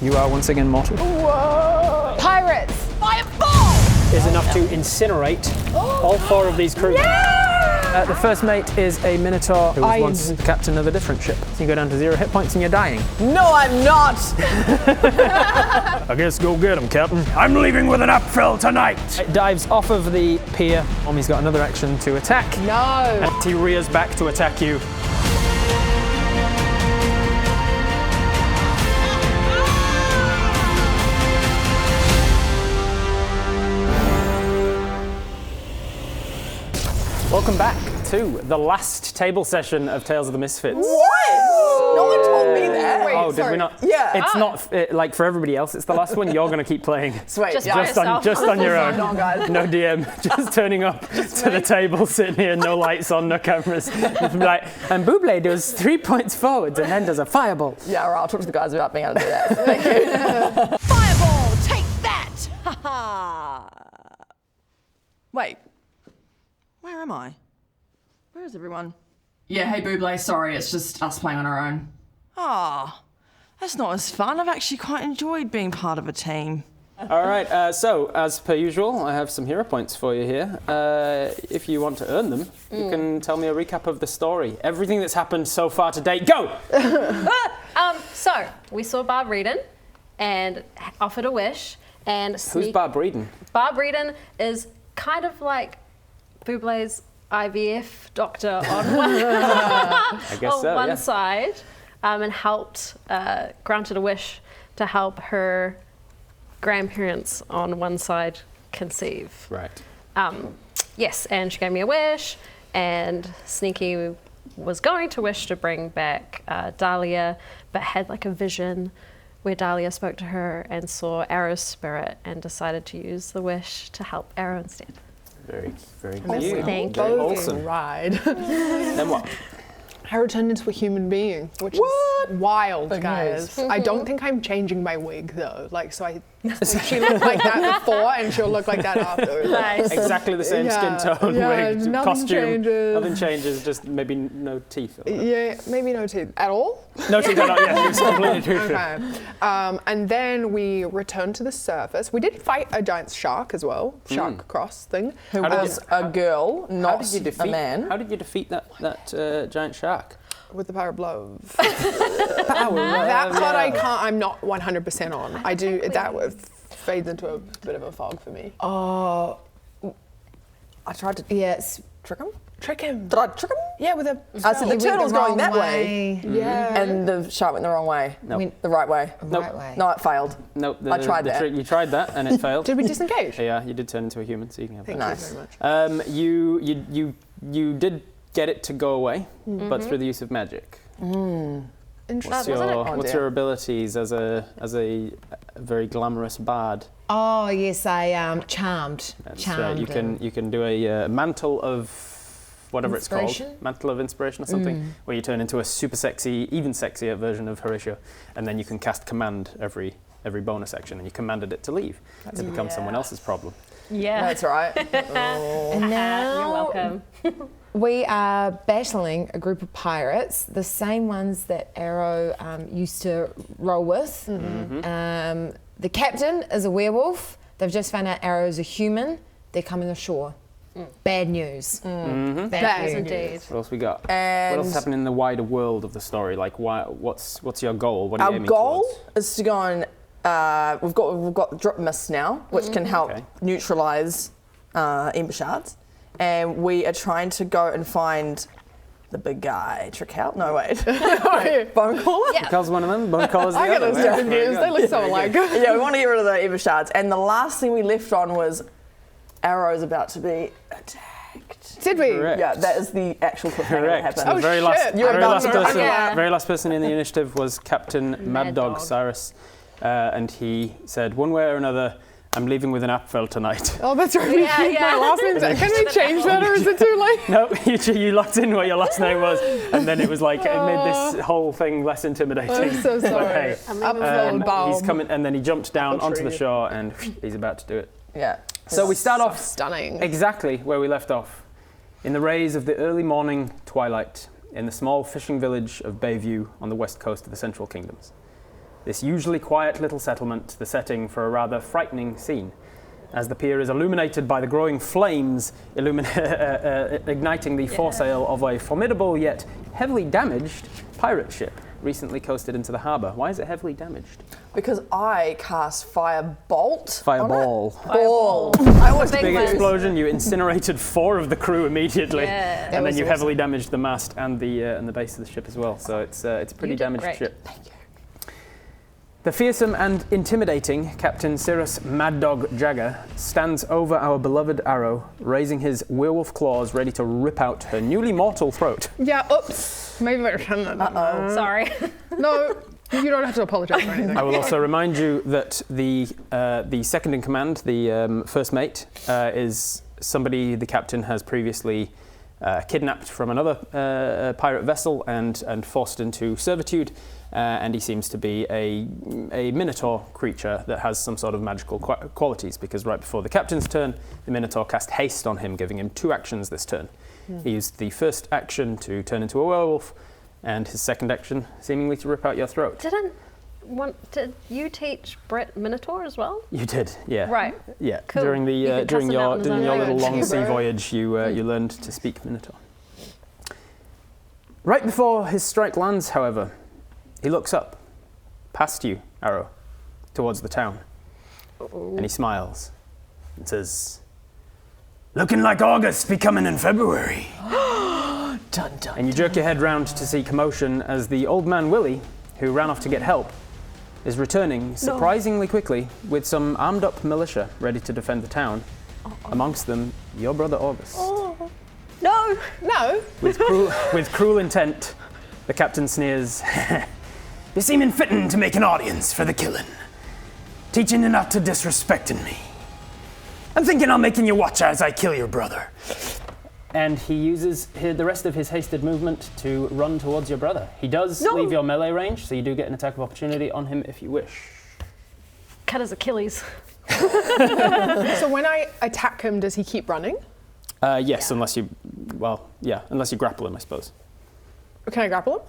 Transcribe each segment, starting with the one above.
You are once again mortal. Whoa! Pirates! Fireball! Is enough to incinerate all 4 of these crew. The first mate is a Minotaur who was once the captain of a different ship. So you go down to 0 hit points and you're dying. No, I'm not! I guess go get him, Captain. I'm leaving with an upfell tonight. It dives off of the pier. He's got another action to attack. No! And he rears back to attack you. Welcome back to the last table session of Tales of the Misfits. What? No one told me that. Wait, Oh, did we not? Yeah. It's not like for everybody else. It's the last one. You're going to keep playing. Sweet. Just yeah. Just on your own. No, guys. No DM. Just turning up to the table, sitting here, no lights on, no cameras. Like, and Buble does 3 points forwards and then does a fireball. Yeah, all right, I'll talk to the guys about being able to do that. Thank you. Fireball, take that! Ha ha! Wait. Where am I? Where is everyone? Yeah, hey Buble, sorry, it's just us playing on our own. Ah, that's not as fun. I've actually quite enjoyed being part of a team. All right, so as per usual, I have some hero points for you here. If you want to earn them, you can tell me a recap of the story. Everything that's happened so far to date. Go! So, we saw Barb Reedon and offered a wish and Who's Barb Reedon? Barb Reedon is kind of like Bublé's IVF doctor on one side, and helped, granted a wish to help her grandparents on one side conceive. Right. Yes, and she gave me a wish, and Sneaky was going to wish to bring back Dahlia, but had like a vision where Dahlia spoke to her and saw Arrow's spirit and decided to use the wish to help Arrow instead. Very, very Thank cute. you. Very wholesome. Ride. Then what? I returned into a human being, which is wild, guys. I don't think I'm changing my wig though. Like, so she looked like that before, and she'll look like that after. Nice. Exactly the same skin tone, wig, nothing costume. changes. Nothing changes, just maybe no teeth. Yeah, maybe no teeth at all. No teeth at all, yeah, it's completely true. Okay. And then we returned to the surface. We did fight a giant shark as well, shark cross thing. Who was a girl, not a man. How did you defeat that giant shark? With the power of love. That part I can't, I'm not 100% on. I do, that fades into a bit of a fog for me. I tried to trick him. Trick him. Did I trick him? Yeah, with a I said the turtle's going that way. Yeah. And the shark went the wrong way. No. The right way. Nope. No, it failed. Nope. I tried that. You tried that and it failed. Did we disengage? Yeah, you did turn into a human, so you can have that. Thank Nice. you very much. You did get it to go away, but through the use of magic. Interesting. What's your abilities as a very glamorous bard? Oh yes, I charmed. That's Charmed. right. You can do a mantle of whatever it's Inspiration? called, mantle of inspiration or something, where you turn into a super sexy, even sexier version of Horatio, and then you can cast command every bonus action, and you commanded it to leave. It becomes someone else's problem. Yeah. That's right. And now You're welcome. we are battling a group of pirates, the same ones that Arrow used to roll with. The captain is a werewolf. They've just found out Arrow's a human. They're coming ashore. Bad news. Bad Bad news. Indeed. What else we got? And What else is happening in the wider world of the story? Like, what's your goal? What are you our aiming goal towards? is to go and we've got drop mist now, which can help neutralize ember shards, and we are trying to go and find the big guy. Trick out? No, wait. Bone caller? Yeah. Because one of them, both colours the I get other. those different Very games. good. They look so alike. Yeah, we want to get rid of the ember shards. And the last thing we left on was Arrow's about to be attacked. Did we? Correct. Yeah, that is the actual cliffhanger that Correct. happened. The Oh, very shit. last, You're very last about to- person, Yeah. very last person in the initiative was Captain Mad Dog Dog. Cyrus, and he said, one way or another, I'm leaving with an apfel tonight. Oh, that's right. Yeah. My last name's. Can we change that, or is it too late? No, you locked in what your last name was, and then it was like, it made this whole thing less intimidating. I'm so But sorry. hey, Upload Bob. he's coming, and then he jumped down onto the tree. shore, and he's about to do it. Yeah. So we start off Stunning. exactly where we left off, in the rays of the early morning twilight, in the small fishing village of Bayview on the west coast of the Central Kingdoms. this usually quiet little settlement the setting for a rather frightening scene, as the pier is illuminated by the growing flames igniting the foresail of a formidable yet heavily damaged pirate ship recently coasted into the harbour. Why is it heavily damaged? Because I cast Firebolt. Fireball. Ball. I was Big explosion. You incinerated 4 of the crew immediately, Yeah. and then you heavily damaged the mast and the base of the ship as well. So it's a pretty damaged ship. Thank you. The fearsome and intimidating Captain Cirrus Mad Dog Jagger stands over our beloved Arrow, raising his werewolf claws ready to rip out her newly mortal throat. Yeah, oops. Maybe I shouldn't have done that. Sorry. No, you don't have to apologize for anything. I will also remind you that the second in command, the first mate, is somebody the captain has previously kidnapped from another pirate vessel and forced into servitude. And he seems to be a Minotaur creature that has some sort of magical qualities, because right before the captain's turn, the Minotaur cast haste on him, giving him 2 actions this turn. He used the first action to turn into a werewolf, and his second action seemingly to rip out your throat. Did you teach Brett Minotaur as well? You did, yeah. Right. Yeah. Cool. During your little long sea bro. voyage, you learned to speak Minotaur. Right before his strike lands, however, he looks up, past you, Arrow, towards the town, and he smiles and says, "Looking like August be coming in February." Dun, dun, And you jerk your head round to see commotion as the old man Willie, who ran off to get help, is returning surprisingly quickly with some armed up militia ready to defend the town. Amongst them, your brother August. No. No. With cruel intent, the captain sneers, "You seem fitting to make an audience for the killing. Teaching you not to disrespecting me. I'm thinking I'm making you watch as I kill your brother." And he uses the rest of his hasted movement to run towards your brother. He does leave your melee range, so you do get an attack of opportunity on him if you wish. Cut his Achilles. So when I attack him, does he keep running? Yes, unless you grapple him, I suppose. Can I grapple him?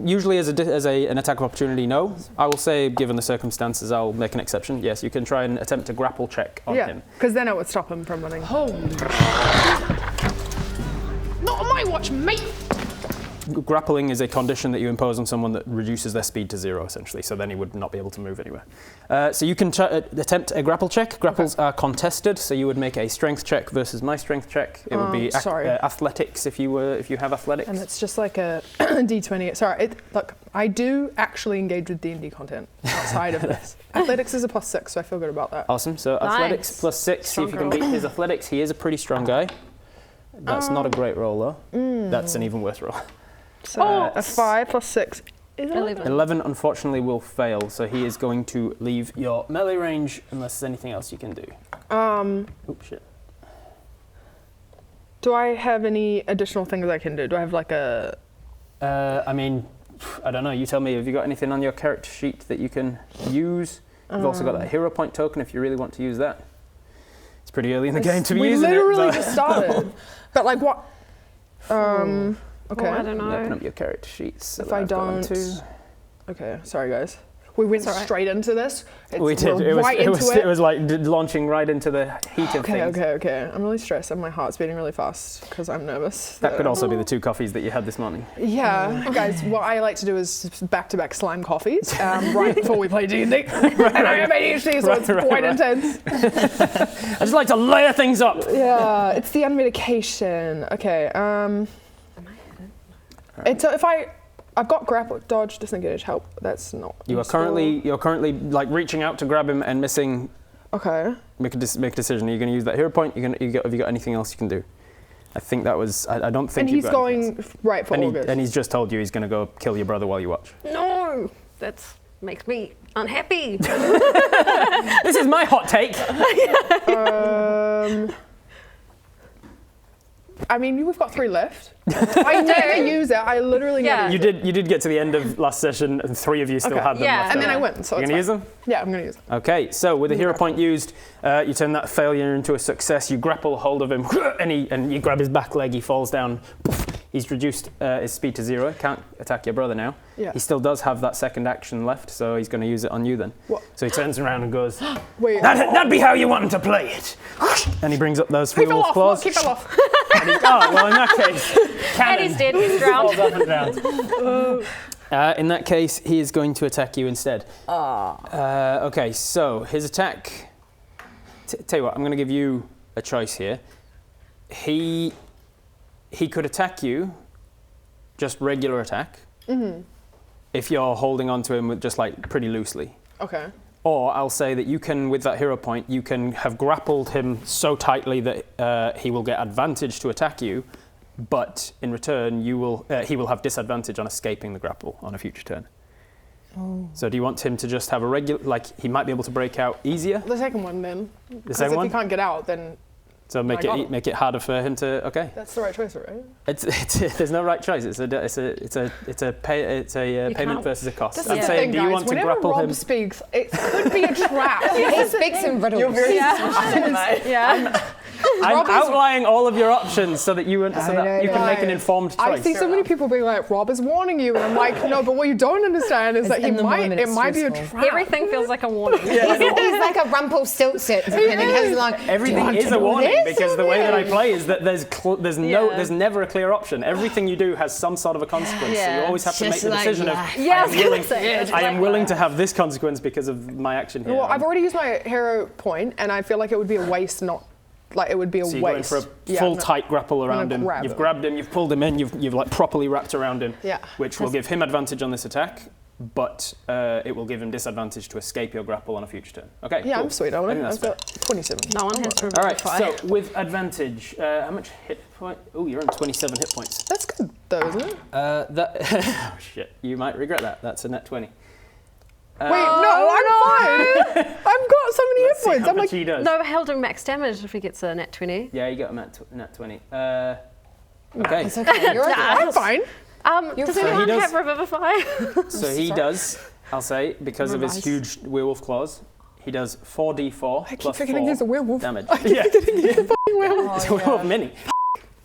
Usually as an attack of opportunity, no. I will say, given the circumstances, I'll make an exception. Yes, you can try and attempt a grapple check on him. Because then I would stop him from running. Holy Not on my watch, mate! Grappling is a condition that you impose on someone that reduces their speed to 0, essentially, so then he would not be able to move anywhere. So you can attempt a grapple check. Grapples are contested, so you would make a strength check versus my strength check. It would be athletics if you have athletics. And it's just like a D20. Sorry, look, I do actually engage with D&D content outside of this. Athletics is a +6, so I feel good about that. Awesome, so athletics +6, see if you can beat his athletics. He is a pretty strong guy. That's not a great roll, though. That's an even worse roll. So a 5 + 6 is 11. 11 unfortunately will fail, so he is going to leave your melee range unless there's anything else you can do. Oops, shit. Do I have any additional things I can do? Do I have like a... I mean, I don't know, you tell me, have you got anything on your character sheet that you can use? You've also got that hero point token if you really want to use that. It's pretty early in the game to be using it. We literally just started. But like what... Okay. Oh, I don't know. Open up your character sheets. So If I don't... Okay, sorry guys. We went straight into this. We did. It was like launching right into the heat of things. Okay. I'm really stressed and my heart's beating really fast because I'm nervous. That could also be the 2 coffees that you had this morning. Yeah, guys, what I like to do is back-to-back slime coffees right before we play D&D. And I have ADHD, so it's quite intense. I just like to layer things up. Yeah, it's the unmedication. Okay, It's if I've got grapple, dodge, disengage, help. That's not. You're currently like reaching out to grab him and missing. Okay. Make a decision. Are you going to use that hero point? Have you got anything else you can do? I think that was. I don't think. And he's going right for August. And he's just told you he's going to go kill your brother while you watch. No, that makes me unhappy. This is my hot take. I mean, we've got 3 left. I never use it. I literally never use it. You did get to the end of last session, and 3 of you still had them left. And then I went. So you're going to use them? Yeah, I'm going to use them. Okay, so with the hero point used, you turn that failure into a success. You grapple hold of him, and you grab his back leg. He falls down. He's reduced his speed to 0. Can't attack your brother now. Yeah. He still does have that second action left, so he's going to use it on you then. What? So he turns around and goes, Wait. That'd be how you want him to play it. And he brings up those werewolf claws. He fell off. And well, in that case, And he's dead. He's drowned. falls up and drowns. In that case, he is going to attack you instead. Okay, so his attack. Tell you what, I'm going to give you a choice here. He could attack you, just regular attack. If you're holding on to him with just like pretty loosely. Okay. Or I'll say that you can, with that hero point, you can have grappled him so tightly that he will get advantage to attack you, but in return he will have disadvantage on escaping the grapple on a future turn. Oh. So do you want him to just have a regular, like he might be able to break out easier? The second one then. The second one? If he can't get out, then. So make it harder for him to. Okay. That's the right choice, right? There's no right choice. It's a payment versus a cost. That's I'm the saying, thing, do you guys. want to Whenever grapple Rob him? speaks, it could be a trap. He speaks in riddles. You're very mate. Yeah. I'm outlining all of your options so that you can make an informed choice. I see so many people being like, Rob is warning you, and I'm like, no, but what you don't understand is that in the moment, it it's might be a stressful. trap. Everything feels like a warning. He's like a Rumpelstiltskin, depending how long. Everything is a warning because the way that I play is that there's never a clear option. Everything you do has some sort of a consequence. So you always have to make Just the like decision life. I am willing to have this consequence because of my action here. Well, I've already used my hero point, and I feel like it would be a waste not. Like it would be a so you're waste. going for a full tight grapple around him. You've grabbed him, you've pulled him in, you've like properly wrapped around him, which will give him advantage on this attack, but it will give him disadvantage to escape your grapple on a future turn. Okay. Yeah, cool. I'm sweet on it. That's I've got 27. No one has to All right. verify. So with advantage, how much hit point? Oh, you're on 27 hit points. That's good though, isn't it? Oh shit! You might regret that. That's a net 20. Wait, no, I'm fine. I've got so many hit points. I'm like, he does. No, he'll do max damage if he gets a net 20. Yeah, you got a net 20. Okay. It's okay. You're I'm fine. Does anyone have Revivify? So he does, I'll say, because of his huge werewolf claws, he does 4d4 I keep plus forgetting 4 he's a werewolf. damage. I keep forgetting he's a fucking werewolf. It's a werewolf mini.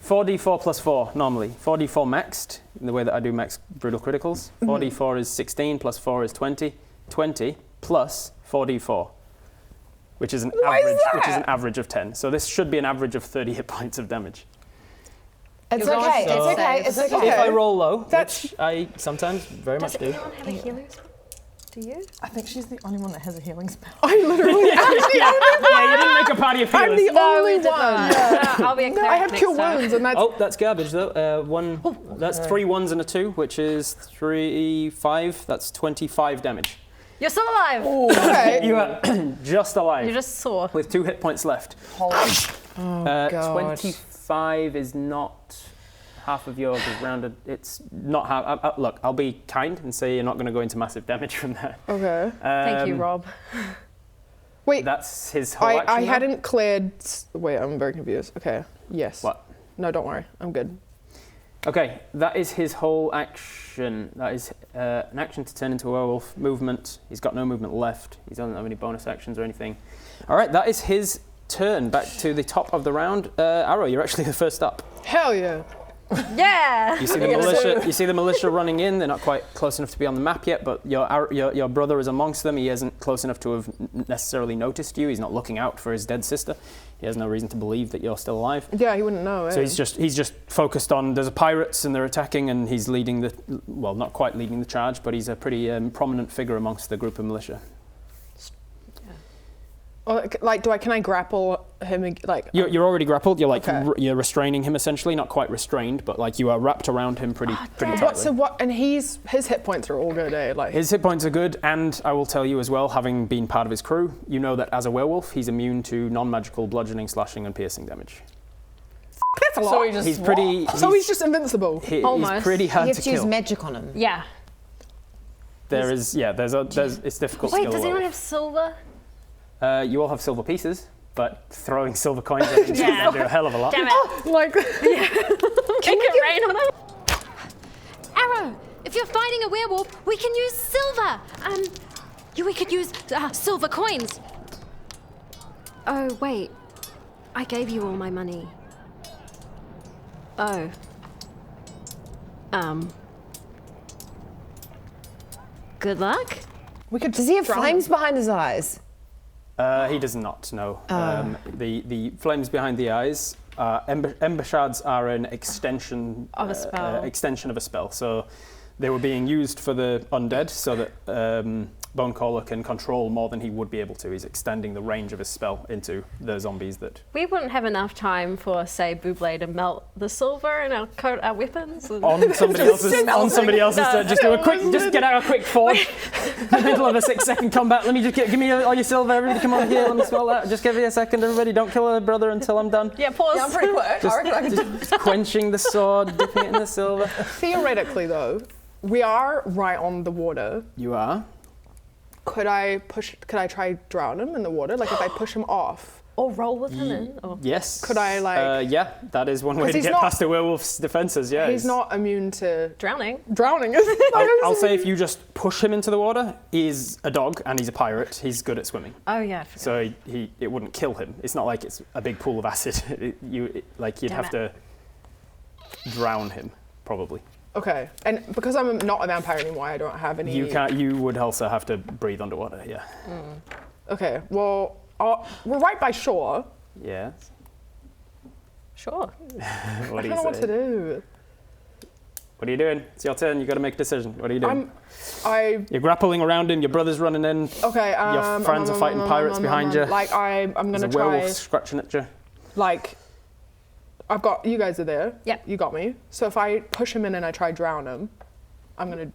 4d4 plus 4 normally. 4d4 maxed, in the way that I do max brutal criticals. 4d4 is 16 plus 4 is 20. 20 plus 4d4, which is an average of 10. So this should be an average of 30 hit points of damage. It's okay. It's okay. It's okay. If I roll low, That's- which I sometimes very much do. Does anyone have a healing spell? Do you? I think she's the only one that has a healing spell. I literally am the only one. Yeah, you didn't make a party of I'm healers. the only one. I'll be a cleric I have next cure time. wounds, and that's Oh, that's garbage though. That's 3 1s and a 2, which is 5. That's 25 damage. You're still alive. okay. You are just alive. You just saw. With 2 hit points left. God. 25 is not half of yours is rounded. It's not half. Look, I'll be kind and say you're not going to go into massive damage from there. Okay. Thank you, Rob. Wait, That's his whole action. I now? hadn't cleared. Wait, I'm very confused. Okay. Yes. What? No, don't worry. I'm good. Okay, that is his whole action. That is an action to turn into a werewolf. Movement. He's got no movement left. He doesn't have any bonus actions or anything. All right, that is his turn. Back to the top of the round. Arrow, you're actually the first up. Hell yeah. Yeah. You see the militia. You see the militia running in. They're not quite close enough to be on the map yet, but your brother is amongst them. He isn't close enough to have necessarily noticed you. He's not looking out for his dead sister. He has no reason to believe that you're still alive. Yeah, he wouldn't know. So he's just focused on there's pirates and they're attacking, and he's leading not quite leading the charge, but he's a pretty prominent figure amongst the group of militia. Can I grapple him? You're already grappled. You're like Okay. you're restraining him essentially, not quite restrained, but like you are wrapped around him pretty tightly. And his hit points are all good, eh? Like His hit points are good, and I will tell you as well, having been part of his crew, you know that as a werewolf, he's immune to non-magical bludgeoning, slashing, and piercing damage. that's a lot. So he just He's pretty. He's just invincible. He's Almost. pretty You hard have to to use kill. magic on him. Yeah. There's it's difficult to Wait, kill. does a anyone werewolf. have silver? You all have silver pieces, but throwing silver coins at him is going to do a hell of a lot. Damn it. Like Make it rain on them. Arrow, if you're fighting a werewolf, we can use silver. We could use silver coins. Oh, wait. I gave you all my money. Oh. Good luck. We could. Does he have drown flames him. behind his eyes? He does not, no. The flames behind the eyes, ember shards are an extension Of a spell. Extension of a spell. So they were being used for the undead, so that Bonecaller can control more than he would be able to. He's extending the range of his spell into the zombies that. We wouldn't have enough time for, say, Buble to melt the silver in our weapons. And On somebody else's, just do a quick, just get out a quick forge. In the middle of a 6-second combat. Let me just give me all your silver. Everybody, come on here. Let me spell that. Just give me a second, everybody. Don't kill a brother until I'm done. Yeah, pause. Yeah, I'm pretty quick. I reckon I can do. Just quenching the sword, dipping it in the silver. Theoretically, though, we are right on the water. You are. Could I try drown him in the water? Like if I push him off. Or roll with him in. Or... Yes. Could I, like- yeah, that is one way 'Cause to he's get not- past a werewolf's defenses. Yeah. He's not immune to Drowning. drowning, is he? I'll say if you just push him into the water, he's a dog and he's a pirate. He's good at swimming, Oh, yeah. I forgot. so it wouldn't kill him. It's not like it's a big pool of acid. You'd Damn have to drown him probably. Okay, and because I'm not a vampire anymore, I don't have any. You would also have to breathe underwater. Yeah. Okay, well, we're right by shore. Yeah. Sure. What I do don't you know what say? to do. What are you doing? It's your turn. You got to make a decision. What are you doing? You're grappling around him. Your brother's running in. Okay. Your friends are fighting pirates behind you. Like I'm There's gonna a werewolf try. scratching at you. Like, I've got you guys are there. Yep. You got me. So if I push him in and I try drown him, I'm gonna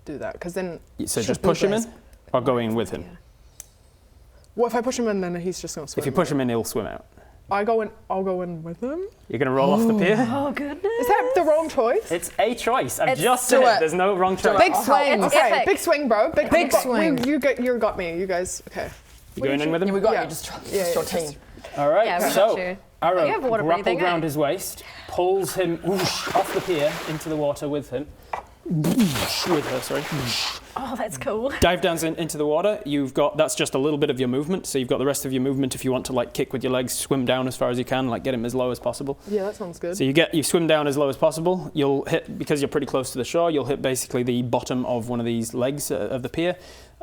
do that because then. So just push him in, or go in with him. Yeah. What if I push him in? Then he's just gonna swim. If you push him in, he'll swim out. I'll go in with him. You're gonna roll off the pier. Oh, goodness. Is that the wrong choice? It's a choice. I've It's- just do said it. it. There's no wrong choice. Big swing. It's Okay, epic. big swing, bro. Big swing. You got me. You guys. Okay. You going in with him? Yeah, we got Yeah. you. Just Yeah, your yeah, team. All right. Yeah, we got so you. Arrow You have water grappled breathing, round eh? his waist, pulls him whoosh, off the pier into the water with him. With her, sorry. Oh, that's cool. Dive down into the water. That's just a little bit of your movement. So you've got the rest of your movement if you want to like kick with your legs, swim down as far as you can, like get him as low as possible. Yeah, that sounds good. So you swim down as low as possible. You'll hit, because you're pretty close to the shore, you'll hit basically the bottom of one of these legs of the pier.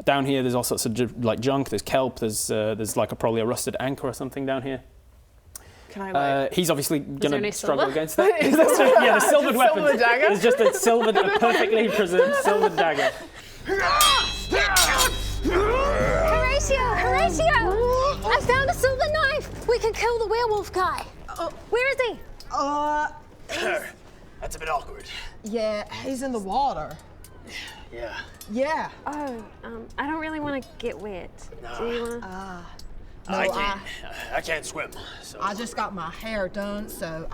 Down here, there's all sorts of like junk. There's kelp. There's like probably a rusted anchor or something down here. Can I like? He's obviously going any to struggle silver? against that. Yeah, the silvered weapon. Silver dagger? It's just a perfectly preserved silver dagger. Horatio! I found a silver knife! We can kill the werewolf guy. Where is he? That's a bit awkward. Yeah, he's in the water. Yeah. Yeah. Oh, I don't really want to get wet. Do you want to? I can't swim. So I just got my hair done, so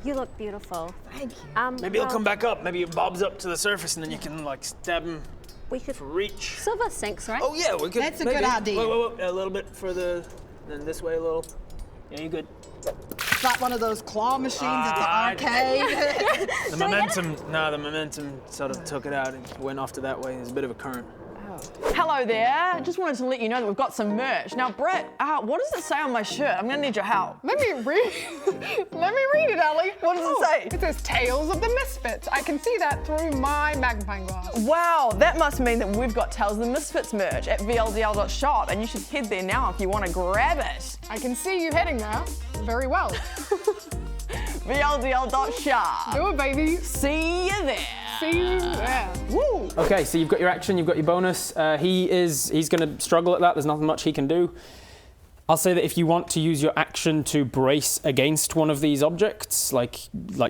You look beautiful. thank you. maybe he'll come back up. Maybe he bobs up to the surface, and then you can like stab him We could. for reach. Silver sinks, right? Oh yeah, we could. That's a maybe. good idea. Wait, a little bit further, then this way a little. Yeah, you good. It's like one of those claw machines Ah, at the arcade. The momentum sort of took it out and went off to that way. There's a bit of a current. Hello there. Just wanted to let you know that we've got some merch. Now, Brett, what does it say on my shirt? I'm gonna need your help. Let me read. Let me read it, Ellie. What does it say? It says Tales of the Misfits. I can see that through my magnifying glass. Wow, that must mean that we've got Tales of the Misfits merch at vldl.shop, and you should head there now if you want to grab it. I can see you heading there. Very well. vldl.shop. Do it, baby. See you there. See you there. Woo! Okay, so you've got your action, you've got your bonus. He's going to struggle at that. There's nothing much he can do. I'll say that if you want to use your action to brace against one of these objects, like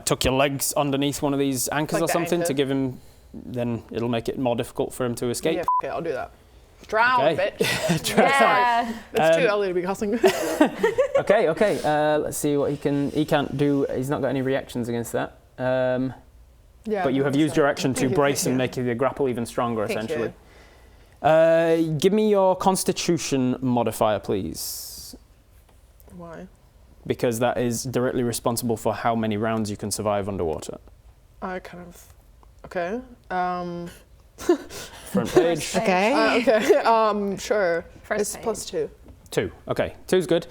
tuck your legs underneath one of these anchors Like or the something anchor? to give him, then it'll make it more difficult for him to escape. Yeah, okay, I'll do that. Drown, Okay. bitch. Yeah. It's too early to be cussing. Okay. Let's see what he can. He can't do. He's not got any reactions against that. Yeah, But you have used your action to Thank you, brace thank and you. make the grapple even stronger, Thank essentially. Give me your Constitution modifier, please, Why? because that is directly responsible for how many rounds you can survive underwater. I kind of. Okay. Front page. Okay. Okay. Sure. First It's page. +2. 2. Okay, 2's good.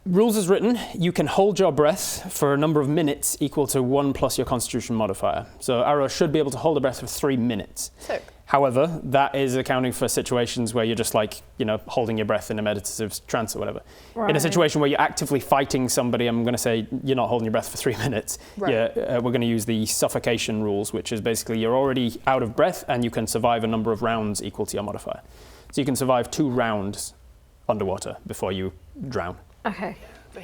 rules as written, you can hold your breath for a number of minutes equal to 1 plus your Constitution modifier. So Arrow should be able to hold a breath for 3 minutes. Sick. However, that is accounting for situations where you're just like, holding your breath in a meditative trance or whatever. Right. In a situation where you're actively fighting somebody, I'm going to say you're not holding your breath for 3 minutes. Right. We're going to use the suffocation rules, which is basically you're already out of breath and you can survive a number of rounds equal to your modifier. So you can survive 2 rounds underwater before you drown. Okay. But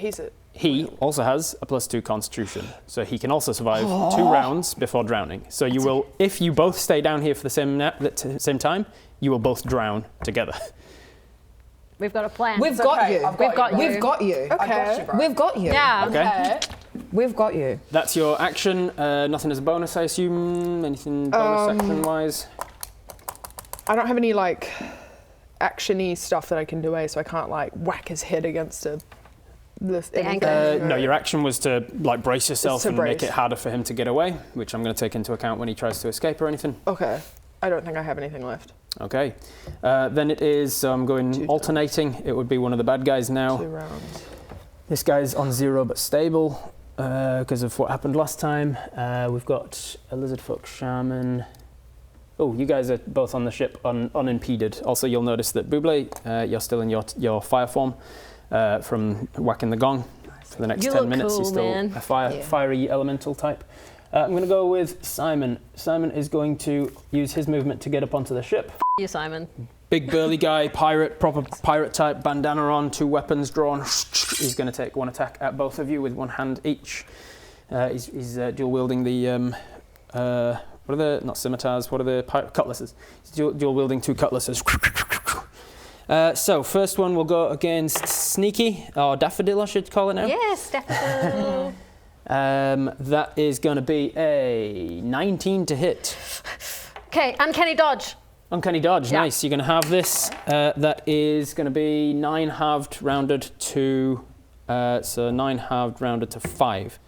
he also has a +2 Constitution, so he can also survive 2 rounds before drowning. So you will, if you both stay down here for the same time, you will both drown together. We've got a plan. We've got you. We've got you. We've got you. Okay. We've got you. Yeah. Okay. We've got you. That's your action. Nothing as a bonus, I assume. Anything bonus action-wise? I don't have any action-y stuff that I can do, so I can't whack his head against the anchor. No, your action was to brace yourself and brace. make it harder for him to get away, which I'm going to take into account when he tries to escape or anything. Okay. I don't think I have anything left. Okay. Then it is, so I'm going alternating. It would be one of the bad guys now. 2 rounds. This guy's on 0 but stable because of what happened last time. We've got a lizardfolk shaman. Oh, you guys are both on the ship unimpeded. Also, you'll notice that Buble, you're still in your fire form from whacking the gong. For the next 10 minutes, he's still a fiery elemental type. I'm going to go with Simon. Simon is going to use his movement to get up onto the ship. You, Simon. Big burly guy, proper pirate type, bandana on, 2 weapons drawn. He's going to take 1 attack at both of you with 1 hand each. He's dual wielding the what are the, not scimitars, what are the cutlasses? He's dual wielding 2 cutlasses. So first one will go against Sneaky, or Daffodil I should call it now. Yes, Daffodil. That is going to be a 19 to hit. Okay, uncanny dodge. Uncanny dodge, nice. You're going to have this. That is going to be 9 halved rounded to, so 9 halved rounded to 5.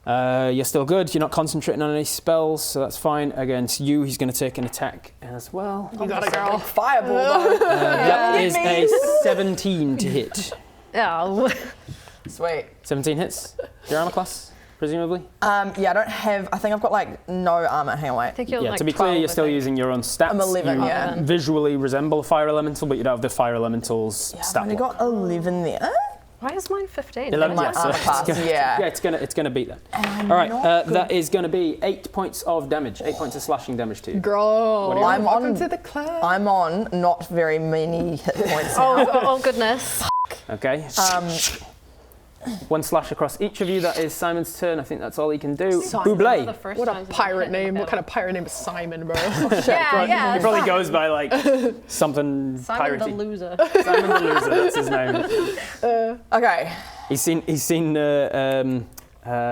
You're still good. You're not concentrating on any spells, so that's fine. Against you, he's going to take an attack as well. You got a girl. Fireball, though. That is a 17 to hit. Oh. Sweet. 17 hits. Your armor class, presumably? Yeah, I don't have. I think I've got no armor. Hang on, wait. I think you're to be clear, you're still using your own stats. I'm 11, you yeah. visually resemble a fire elemental, but you don't have the fire elemental's stat. I've only got 11 there. Why is mine 15? 11, My armor class, yeah. Yeah, it's gonna beat that. All right, that is gonna be 8 points of damage, 8 points of slashing damage to you. Girl, welcome to the club. I'm on not very many hit points. Oh goodness. Okay. 1 slash across each of you. That is Simon's turn. I think that's all he can do. Buble. What a pirate name. What kind of pirate name is Simon, bro? Yeah. He probably goes by something Simon piratey. the loser. Simon the loser, that's his name. Okay. He's seen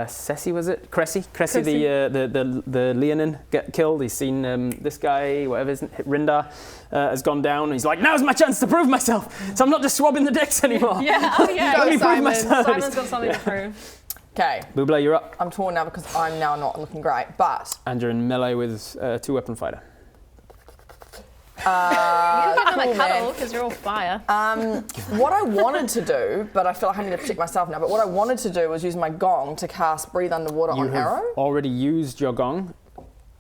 Ceci, was it? Cressy, the Leonin get killed. He's seen this guy, whatever his Rindar, has gone down. He's like, now's my chance to prove myself. So I'm not just swabbing the dicks anymore. Yeah, Let me prove myself. Simon's got something to prove. Okay. Buble, you're up. I'm torn now because I'm now not looking great, but... And you're in melee with a 2-weapon fighter. You can give him a cuddle because you're all fire. What I wanted to do, but I feel like I need to protect myself now, but what I wanted to do was use my gong to cast Breathe Underwater on Arrow. Already used your gong.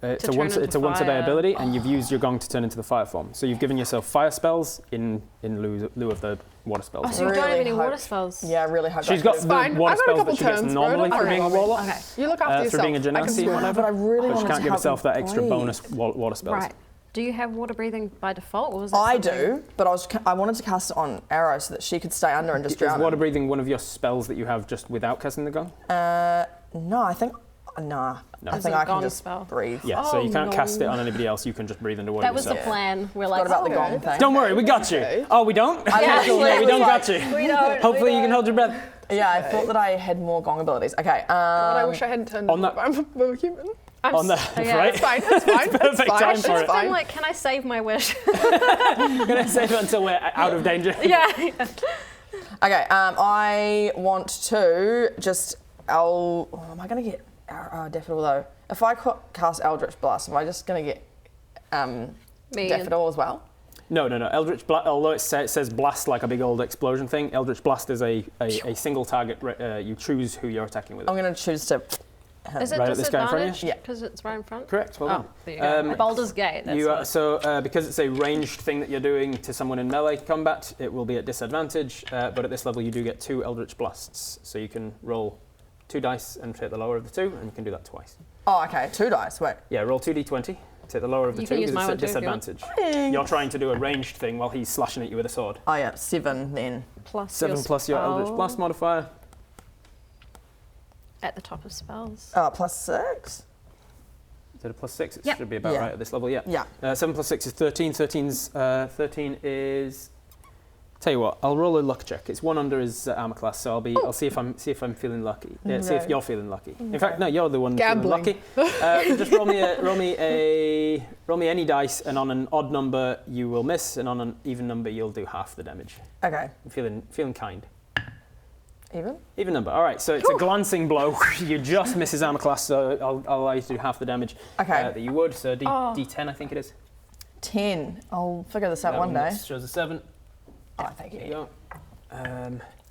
It's a once a day ability, and you've used your gong to turn into the fire form. So you've given yourself fire spells in lieu of the water spells. Oh, so you don't have any water spells? Yeah, I really hope she's got the water spells that she gets normally for being a warlock. Okay. You look after yourself. For being a genasi and whatever. But I really but she wanted can't to give help herself that extra breathe. bonus water spells. Right. Do you have water breathing by default, or was I do, but I wanted to cast it on Arrow so that she could stay under and just drown. Is water breathing one of your spells that you have just without casting the gong? No, I think... Nah. No. I think I can just breathe. Yeah, so you can't cast it on anybody else. You can just breathe underwater That was yourself. the plan. We're like, What about the gong thing? Don't worry, we got you. Oh, we don't? Yeah, we don't got you. We don't. Hopefully you can hold your breath. Yeah, I thought that I had more gong abilities. Okay. God, I wish I hadn't turned on that. I'm a human. On that, right? It's fine. It's fine. Perfect time for it. I'm like, can I save my wish? I'm gonna save it until we're out of danger. Yeah. Okay. I want to just. Am I gonna get Daffodil though? If I cast Eldritch Blast, am I just gonna get Daffodil as well? No. Eldritch Blast, although it says blast like a big old explosion thing, Eldritch Blast is a single target. You choose who you're attacking with. I'm going to choose to... Is it right at this guy in front of disadvantage you? because it's right in front? Correct. Well done. There you go. Baldur's Gate. That's because it's a ranged thing that you're doing to someone in melee combat, it will be at disadvantage. But at this level, you do get 2 Eldritch Blasts, so you can roll 2 dice and take the lower of the 2, and you can do that twice. Oh, okay. 2 dice. Wait. Yeah, roll 2d20. Take the lower of the 2 because it's at disadvantage. You're trying to do a ranged thing while he's slashing at you with a sword. Oh yeah, 7 then. plus 7 plus your Eldritch Blast modifier. at the top of spells. Plus 6. Is it a plus 6? It Yep. should be about right at this level, yeah. Yeah. 7 plus 6 is 13. 13 is... Tell you what, I'll roll a luck check. It's 1 under his armor class, so I'll see if I'm feeling lucky. See if you're feeling lucky. In fact, no, you're the one feeling lucky. Just roll me any dice, and on an odd number you will miss, and on an even number you'll do half the damage. Okay. I'm feeling kind. Even? Even number. All right, so it's a glancing blow. You just miss his armor class, so I'll allow you to do half the damage that you would. So D10, I think it is. 10. I'll figure this out one day. Shows a 7. Oh, thank you. There you go.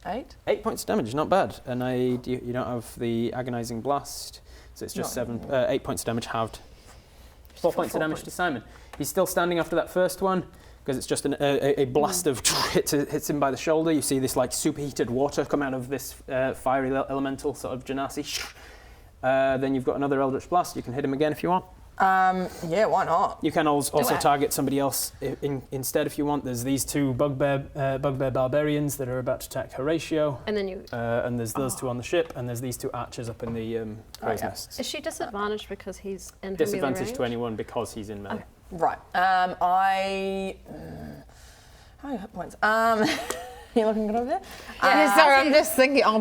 8? 8 points of damage, not bad. And you don't have the agonizing blast, so it's just 8 points of damage halved. 4 points of damage to Simon. He's still standing after that first one, because it's just a blast of hits him by the shoulder. You see this like superheated water come out of this fiery elemental sort of genasi. Then you've got another Eldritch Blast. You can hit him again if you want. Yeah, why not? You can also target somebody else instead if you want. There's these 2 bugbear barbarians that are about to attack Horatio. And then and there's those 2 on the ship, and there's these 2 archers up in the crow's nests. Is she disadvantaged because he's in Disadvantage to anyone because he's in melee. Okay. Right. How many hit points? You looking good over there? Yeah, sorry, I'm just thinking. I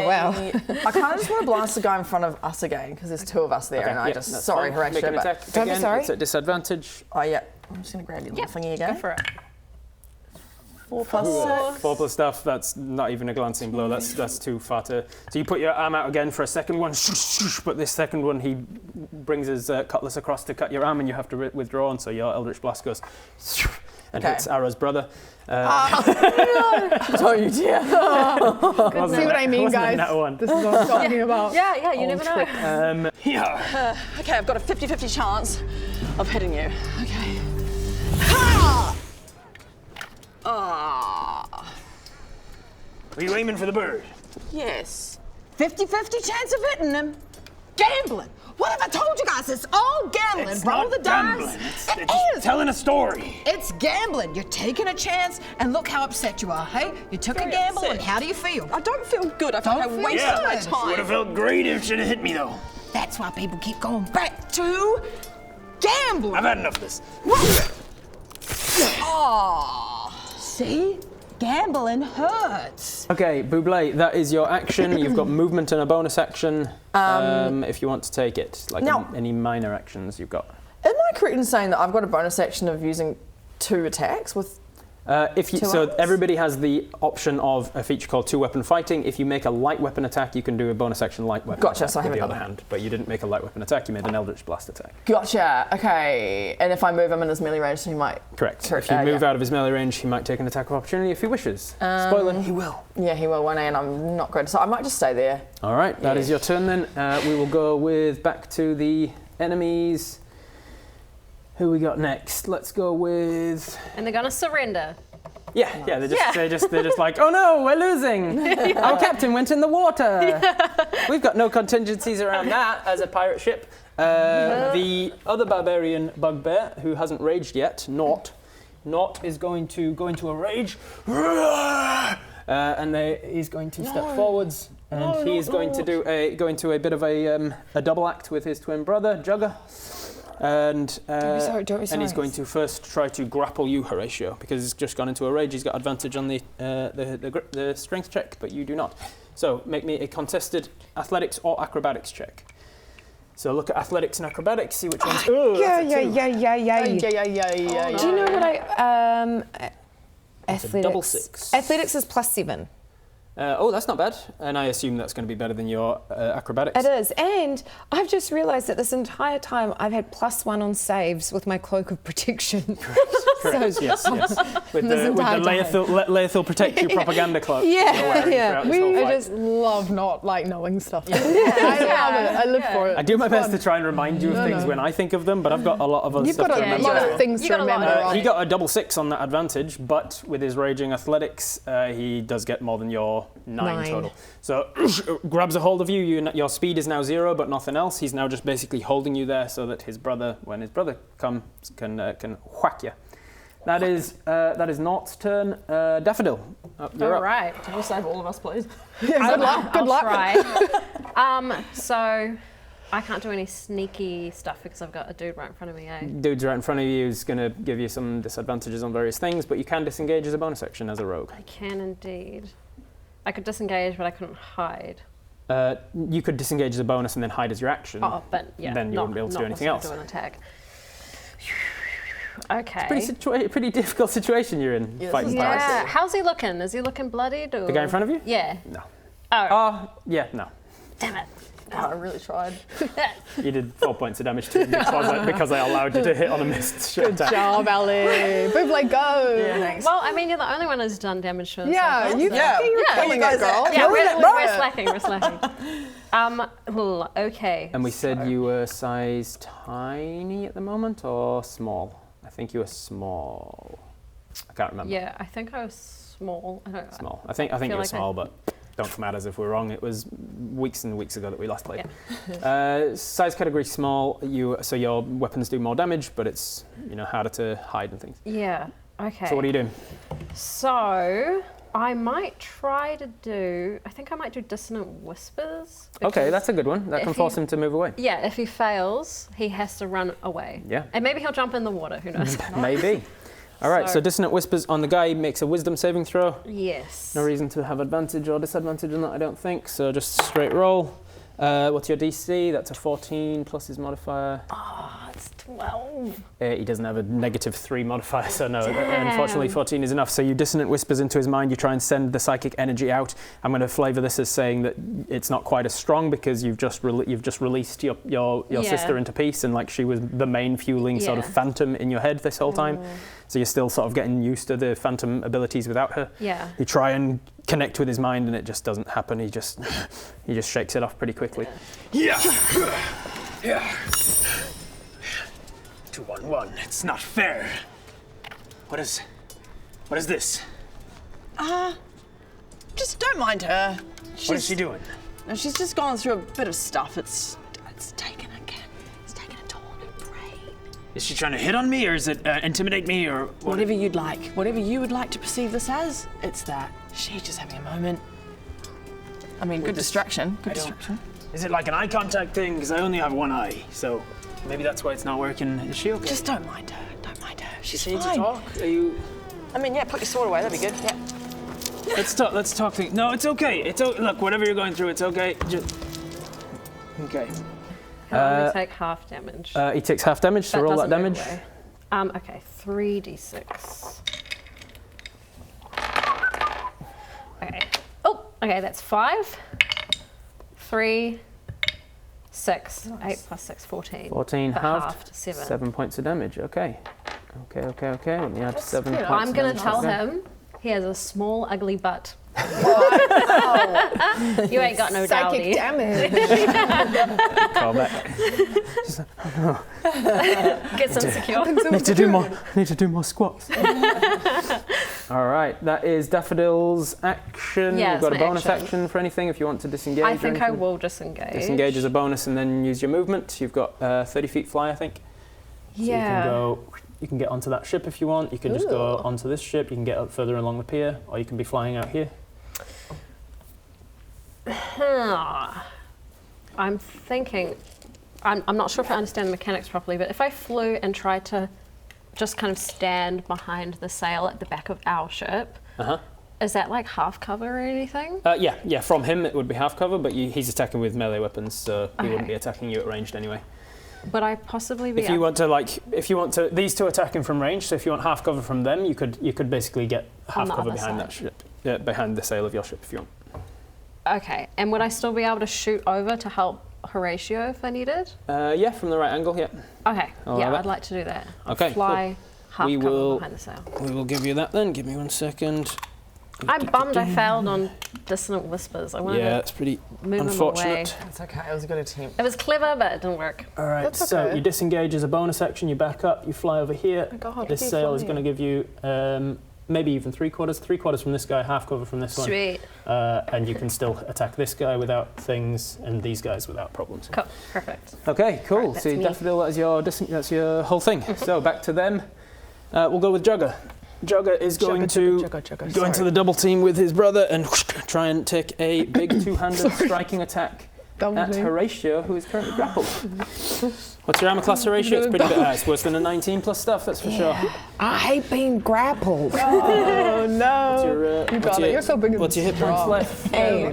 well. I kind of just want to blast the guy in front of us again because there's 2 of us there, and I just Horatio. Make an attack again. Sorry. It's at disadvantage. Oh yeah, I'm just gonna grab your little thingy again. Go for it. 4 plus 6. 4 plus stuff. That's not even a glancing blow. That's too far to. So you put your arm out again for a second one, but this second one he brings his cutlass across to cut your arm, and you have to withdraw, and so your Eldritch Blast goes and hits Arrow's brother. Oh, you dear. See what I mean, guys? This is what I'm talking about. Yeah, you never know. Okay, I've got a 50-50 chance of hitting you. Okay. Were you aiming for the bird? Yes. 50-50 chance of hitting him. Gambling. What have I told you guys? It's all gambling. It's Roll not the gambling. dice. It's It is. telling a story. It's gambling. You're taking a chance, and look how upset you are, hey? You took a gamble, and how do you feel? I don't feel good. I feel like I Don't wasted feel my good. time. Would have felt great if it should have hit me though. That's why people keep going back to gambling. I've had enough of this. See? Gambling hurts. Okay, Buble, that is your action. You've got movement and a bonus action if you want to take it. Like any minor actions you've got. Am I correct in saying that I've got a bonus action of using 2 attacks with? So everybody has the option of a feature called 2-weapon fighting. If you make a light weapon attack, you can do a bonus action light weapon attack So I with have the other another. hand. But you didn't make a light weapon attack, you made an Eldritch Blast attack. Gotcha. Okay. And if I move him in his melee range, so he might. Correct. If you move out of his melee range, he might take an attack of opportunity if he wishes. Spoiler, he will. Yeah, he will, won't he? And I'm not great. So I might just stay there. All right, that is your turn then. We will go back to the enemies. Who we got next? Let's go with... And they're gonna surrender. Yeah, they're just like, oh no, we're losing. Our captain went in the water. We've got no contingencies around that as a pirate ship. The other barbarian bugbear, who hasn't raged yet, Not is going to go into a rage. And he's going to step forwards, and he is going to go into a bit of a double act with his twin brother, Jugger. And he's going to first try to grapple you, Horatio, because he's just gone into a rage. He's got advantage on the strength check, but you do not. So make me a contested athletics or acrobatics check. So look at athletics and acrobatics, see which ones. Yeah. Oh, Do you know what I? It's a double 6. Athletics is +7. That's not bad. And I assume that's going to be better than your acrobatics. It is, and I've just realised that this entire time I've had +1 on saves with my cloak of protection. Correct. So, yes. With the Leothil protect you propaganda cloak. Yeah. I just love not like knowing stuff. I love it. I live for it. I do my best to try and remind you of things when I think of them, but I've got a lot of other stuff to remember. You've got a lot of things to remember. He got a double 6 on that advantage, but with his raging athletics, he does get more than your 9 total. So grabs a hold of you. Your speed is now 0, but nothing else. He's now just basically holding you there so that his brother, when his brother comes, can whack you. That is Naught's turn. Daffodil, you're up. Right. Can you save all of us, please? Good luck. Good luck. Try. So I can't do any sneaky stuff because I've got a dude right in front of me, eh? Dude's right in front of you is going to give you some disadvantages on various things, but you can disengage as a bonus action as a rogue. I can indeed. I could disengage, but I couldn't hide. You could disengage as a bonus and then hide as your action. Oh, but yeah. Then you wouldn't be able to do anything else. Do an attack. Okay. It's a pretty difficult situation you're in, fighting pirates. Yeah. How's he looking? Is he looking bloodied? Or? The guy in front of you? Yeah. No. Oh. Yeah, no. Damn it. Oh, I really tried. You did 4 points of damage to him because I allowed you to hit on a missed shot. Good job, Ellie. Buble, go. Yeah, thanks. Well, I mean, you're the only one who's done damage to himself. Yeah, you're killing it, girl. Yeah, we're slacking. Okay. And we said you were size tiny at the moment or small? I think you were small. I can't remember. Yeah, I think I was small. Small. I think you were small, but don't come at us if we're wrong. It was weeks and weeks ago that we last played. Yeah. Size category small. So your weapons do more damage, but it's harder to hide and things. Yeah. Okay. So what are you doing? So I might try to do. I think I might do dissonant whispers. Okay, that's a good one. That can force him to move away. Yeah. If he fails, he has to run away. Yeah. And maybe he'll jump in the water. Who knows? Maybe. All right, so dissonant whispers on the guy makes a wisdom saving throw. Yes. No reason to have advantage or disadvantage on that, I don't think. So just straight roll. What's your DC? That's a 14 plus his modifier. Oh, it's 12. He doesn't have a -3 modifier, so no. Unfortunately, 14 is enough. So you dissonant whispers into his mind. You try and send the psychic energy out. I'm going to flavour this as saying that it's not quite as strong because you've just released your sister into peace, and like she was the main fueling sort of phantom in your head this whole time. So you're still sort of getting used to the phantom abilities without her. Yeah. You try and connect with his mind, and it just doesn't happen. He just shakes it off pretty quickly. Yeah. 2-1-1. It's not fair. What is this? Just don't mind her. What is she doing? No, she's just gone through a bit of stuff. It's taken a toll on her brain. Is she trying to hit on me, or is it intimidate me, or whatever you'd like? Whatever you would like to perceive this as, it's that. She's just having a moment. I mean, good distraction. Good distraction. Is it like an eye contact thing? Because I only have one eye, so maybe that's why it's not working. Is she okay? Just don't mind her. Don't mind her. She's fine. Need to talk? Are you? I mean, yeah. Put your sword away. That'd be good. Yeah. Let's talk. No, it's okay. Look, whatever you're going through, it's okay. Just okay. He'll take half damage. He takes half damage, so roll that damage. Okay, 3d6. Okay. Oh, okay, that's 5. 3, 6. Nice. 8 plus 6, 14. 14 halved. 7. 7 points of damage. Okay. Let me add 7 points. I'm going to tell him he has a small, ugly butt. You ain't got no psychic damage. Call back. Get some secure. Need to do more squats. All right, that is Daffodil's action. Yeah, you've got a bonus action for anything if you want to disengage. I think I will disengage. Disengage as a bonus and then use your movement. You've got 30 feet fly, I think. So you can get onto that ship if you want. You can just go onto this ship. You can get up further along the pier, or you can be flying out here. I'm thinking, I'm not sure if I understand the mechanics properly, but if I flew and tried to just kind of stand behind the sail at the back of our ship, is that like half cover or anything? Yeah. From him it would be half cover, but he's attacking with melee weapons, so he wouldn't be attacking you at ranged anyway. Would I possibly be? If you want to, these two attacking from range. So if you want half cover from them, you could basically get half cover behind that ship, behind the sail of your ship if you want. Okay, and would I still be able to shoot over to help Horatio if I needed? Yeah, from the right angle, yeah. Okay, I'll have it. I'd like to do that. Okay, Fly half We cover will- behind the sail. We will give you that then. Give me 1 second. I'm bummed I failed on Dissonant Whispers. I wanted Yeah, to it's pretty move them away. unfortunate. It's okay, it was a good attempt. It was clever, but it didn't work. All right, That's so okay. you disengage as a bonus action, you back up, you fly over here. Oh God, This keep sail is flying. going to give you maybe even 3/4. 3/4 from this guy, half cover from this one. Sweet. And you can still attack this guy without things and these guys without problems. Cool. Perfect. Okay, cool. Alright, So that's me. Daffodil, that's your whole thing. So back to them. We'll go with Jugger. Jugger is going to go into the double team with his brother and try and take a big two-handed striking attack at Horatio, who is currently grappled. What's your armor class, Horatio? It's pretty good. It's worse than a 19 plus stuff, that's for sure. I hate being grappled. Oh no! What's your, You got it. You're so big and What's your hit points strong. left? Hey.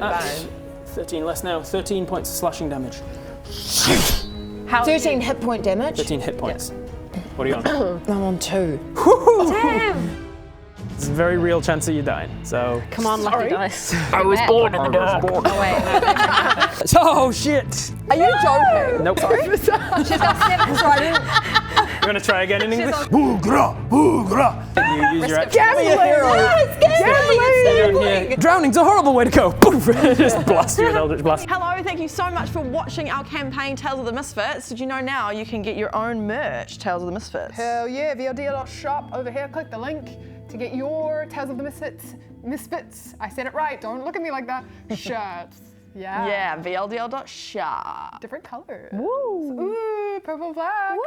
13 less now. 13 points of slashing damage. How 13 hit point damage. 13 hit points. What are you on? I'm on 2. Damn! There's a very real chance of you dying. So. Come on, lucky dice. I was born in the dark. Oh wait. Oh shit! Are you joking? Nope. She's got 7. You want to try again in English? Boogra, boogra. You use your action. Gambling! Drowning's a horrible way to go. Poof! Just blast you with Eldritch Blast. Hello, thank you so much for watching our campaign Tales of the Misfits. Did you know now you can get your own merch, Tales of the Misfits? Hell yeah, VLD.shop over here. Click the link to get your Tales of the Misfits. I said it right. Don't look at me like that. Shirts. Yeah. Yeah, VLDL.shop. Different colors. Woo! Ooh, purple black. Woo!